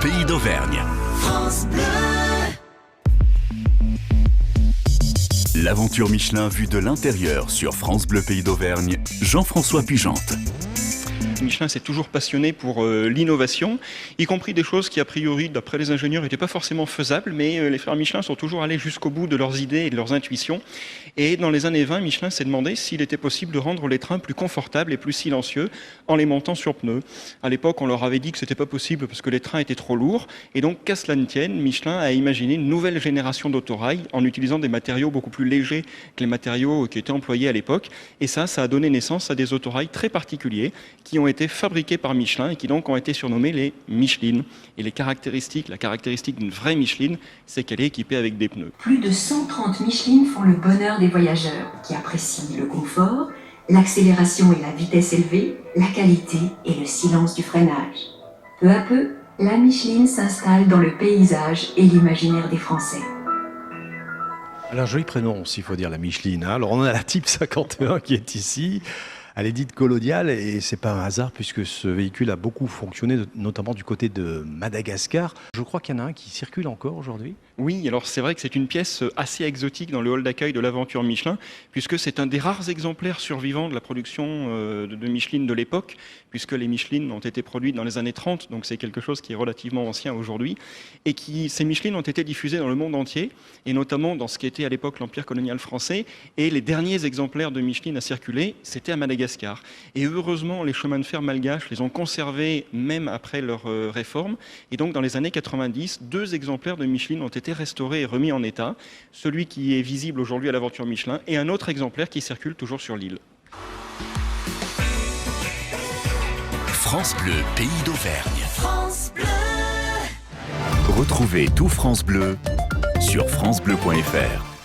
Pays d'Auvergne. France Bleu. L'aventure Michelin vue de l'intérieur sur France Bleu Pays d'Auvergne, Jean-François Pugente. Michelin s'est toujours passionné pour l'innovation, y compris des choses qui, a priori, d'après les ingénieurs, n'étaient pas forcément faisables, mais les frères Michelin sont toujours allés jusqu'au bout de leurs idées et de leurs intuitions. Et dans les années 20, Michelin s'est demandé s'il était possible de rendre les trains plus confortables et plus silencieux en les montant sur pneus. À l'époque, on leur avait dit que c'était pas possible parce que les trains étaient trop lourds. Et donc, qu'à cela ne tienne, Michelin a imaginé une nouvelle génération d'autorails en utilisant des matériaux beaucoup plus légers que les matériaux qui étaient employés à l'époque. Et ça a donné naissance à des autorails très particuliers qui ont été fabriqués par Michelin et qui donc ont été surnommés les Michelin. Et la caractéristique d'une vraie Michelin, c'est qu'elle est équipée avec des pneus. Plus de 130 Michelin font le bonheur des voyageurs qui apprécient le confort, l'accélération et la vitesse élevée, la qualité et le silence du freinage. Peu à peu, la Michelin s'installe dans le paysage et l'imaginaire des Français. Alors, joli prénom, s'il faut dire, la Michelin. Alors, on a la Type 51 qui est ici. Elle est dite collodiale et c'est pas un hasard puisque ce véhicule a beaucoup fonctionné, notamment du côté de Madagascar. Je crois qu'il y en a un qui circule encore aujourd'hui. Oui, alors c'est vrai que c'est une pièce assez exotique dans le hall d'accueil de l'aventure Michelin, puisque c'est un des rares exemplaires survivants de la production de Michelin de l'époque, puisque les Michelin ont été produites dans les années 30, donc c'est quelque chose qui est relativement ancien aujourd'hui, et ces Michelin ont été diffusés dans le monde entier, et notamment dans ce qui était à l'époque l'Empire colonial français, et les derniers exemplaires de Michelin à circuler, c'était à Madagascar. Et heureusement, les chemins de fer malgaches les ont conservés même après leur réforme, et donc dans les années 90, 2 exemplaires de Michelin ont été restauré et remis en état, celui qui est visible aujourd'hui à l'aventure Michelin et un autre exemplaire qui circule toujours sur l'île. France Bleu Pays d'Auvergne. France Bleu. Retrouvez tout France Bleu sur francebleu.fr.